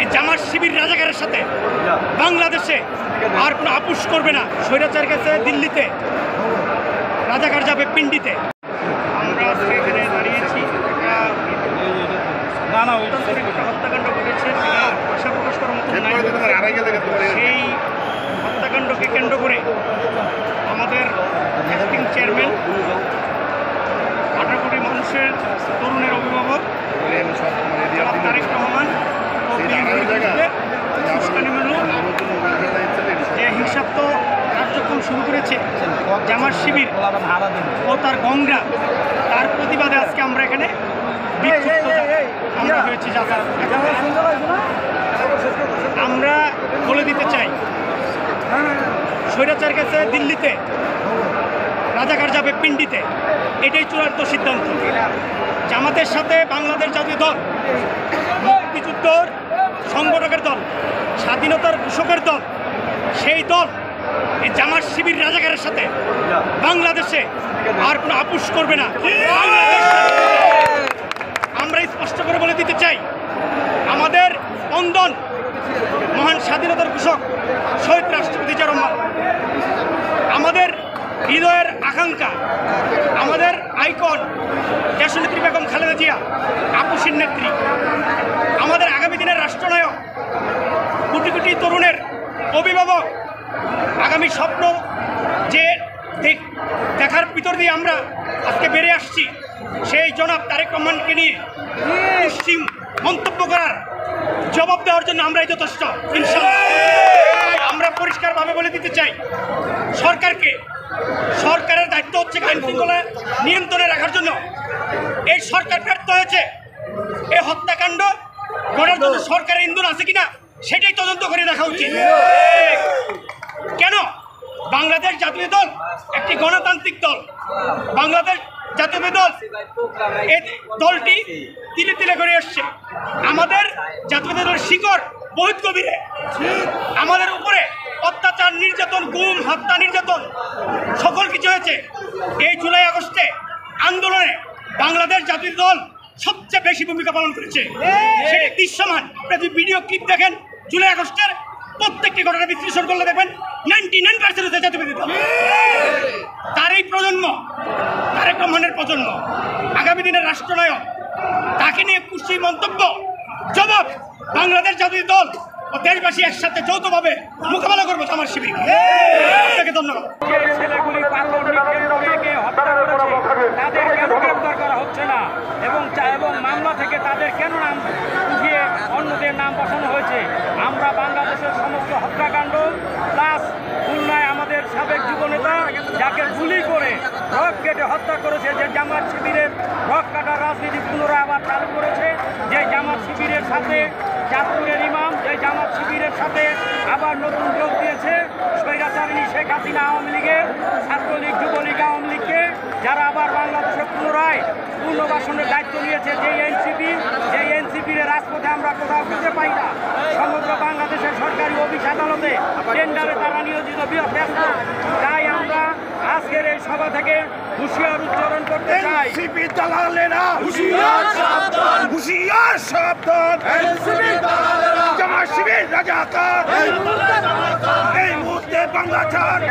এই জামাত শিবির রাজাকারের সাথে বাংলাদেশে আর কোনো আপোষ করবে না। স্বৈরাচার গেছে দিল্লিতে, রাজাকার যাবে পিন্ডিতে। আমরা আজকে এখানে দাঁড়িয়েছি, হত্যাকাণ্ড ঘটেছে, আশা প্রকাশ করার মতো নাই। সেই হত্যাকাণ্ডকে কেন্দ্র করে আমাদের অ্যাক্টিং চেয়ারম্যান, 18 কোটি মানুষের তরুণের অভিভাবক তারেক রহমান যে হিংসাত্মক কার্যক্রম শুরু করেছে জামাত শিবির ও তার গঙ্গা, তার প্রতিবাদে আজকে আমরা এখানে আমরা হয়েছি। আমরা বলে দিতে চাই, স্বৈরাচার গেছে দিল্লিতে, রাজাকার যাবে পিন্ডিতে, এটাই চূড়ান্ত সিদ্ধান্ত। জামাতের সাথে বাংলাদেশ জাতীয় দল, মুক্তিযুদ্ধর সংগঠকের দল, স্বাধীনতার ঘোষকের দল, সেই দল এই জামাত শিবির রাজাকারের সাথে বাংলাদেশে আর কোনো আপোষ করবে না। আমরা স্পষ্ট করে বলে দিতে চাই, আমাদের স্পন্দন মহান স্বাধীনতার ঘোষক শহীদ রাষ্ট্রপতি জিয়া রহমান, আমাদের হৃদয়ের আকাঙ্ক্ষা, আমাদের আইকন দেশনেত্রী বেগম খালেদা জিয়া, আপোষের নেত্রী, আমাদের আগামী দিনের রাষ্ট্রনায়ক, কোটি কোটি তরুণের অভিভাবক, আগামী স্বপ্ন যে দেখার ভিতর দিয়ে আমরা আজকে বেড়ে আসছি, সেই জনাব তারেক রহমানকে নিয়ে পশ্চিম মন্তব্য করার জবাব দেওয়ার জন্য আমরাই যথেষ্ট। ইনশাআল্লাহ আমরা পরিষ্কারভাবে বলে দিতে চাই সরকারকে, সরকারের দায়িত্ব হচ্ছে আইন শৃঙ্খলা নিয়ন্ত্রণে রাখার জন্য। এই সরকার ব্যর্থ হয়েছে। এই হত্যাকাণ্ড করার জন্য সরকারের ইন্ধন আছে কিনা সেটাই তদন্ত করে দেখা উচিত। কেন বাংলাদেশ জাতীয় দল একটি গণতান্ত্রিক দল, বাংলাদেশ জাতীয় দল এই দলটি তিলে তিলে করে এসছে। আমাদের জাতীয় দলের শিকড় বহুত গভীরে, আমাদের উপরে অত্যাচার, নির্যাতন, গুম, হত্যা, নির্যাতন সকল কিছু হয়েছে। এই জুলাই আগস্টে আন্দোলনে বাংলাদেশ জাতীয় দল সবচেয়ে বেশি ভূমিকা পালন করেছে, সেটি দৃশ্যমান। আপনি যদি ভিডিও ক্লিপ দেখেন জুলাই আগস্টের প্রত্যেকটি ঘটনা বিশ্লেষণ করলে দেখবেন 99% হচ্ছে জাতীয়বাদী দল। তার এই প্রজন্ম, তারেক রহমানের প্রজন্ম, আগামী দিনের রাষ্ট্রনায়ক, তাকে নিয়ে কুৎসিত মন্তব্য জবাব বাংলাদেশ জাতীয় দল ও দেশবাসী একসাথে যৌথভাবে মোকাবেলা করবো জামাত শিবির। আপনাকে ধন্যবাদ। ছেলেগুলি তাদের কেন গ্রেপ্তার করা হচ্ছে না এবং মামলা থেকে তাদের কেন নাম উঠিয়ে অন্যদের নাম বসানো হয়েছে? আমরা বাংলাদেশের সমস্ত হত্যাকাণ্ড প্লাস খুলনায় আমাদের সাবেক যুবনেতা যাকে গুলি করে রক কেটে হত্যা করেছে, যে জামাত শিবিরের রক কাটার রাজনীতি পুনরায় আবার চালু করেছে, যে জামাত শিবিরের সাথে চাঁদপুরের ইমাম, যে জামাত শিবিরের সাথে আবার নতুন যোগ দিয়েছে স্বৈরাচারিণী শেখ হাসিনা আওয়ামী লীগের, ছাত্রলীগ, যুবলীগ, আওয়ামী লীগকে, যারা আবার বাংলাদেশে পুনরায় পুনর্বাসনের দায়িত্ব নিয়েছে। যে এনসিপির রাজপথে আমরা কোথাও খুঁজে পাই না। সমগ্র বাংলাদেশের সরকারি অফিস আদালতে টেন্ডারে তারা নিয়োজিত ব্যস্ত। তাই আমরা আজকের এই সভা থেকে হুঁশিয়ার উচ্চারণ করতে চাই, হুঁশিয়ার সাবধান, জামাত শিবির রাজাকার, এই মুহূর্তে বাংলা ছাড়।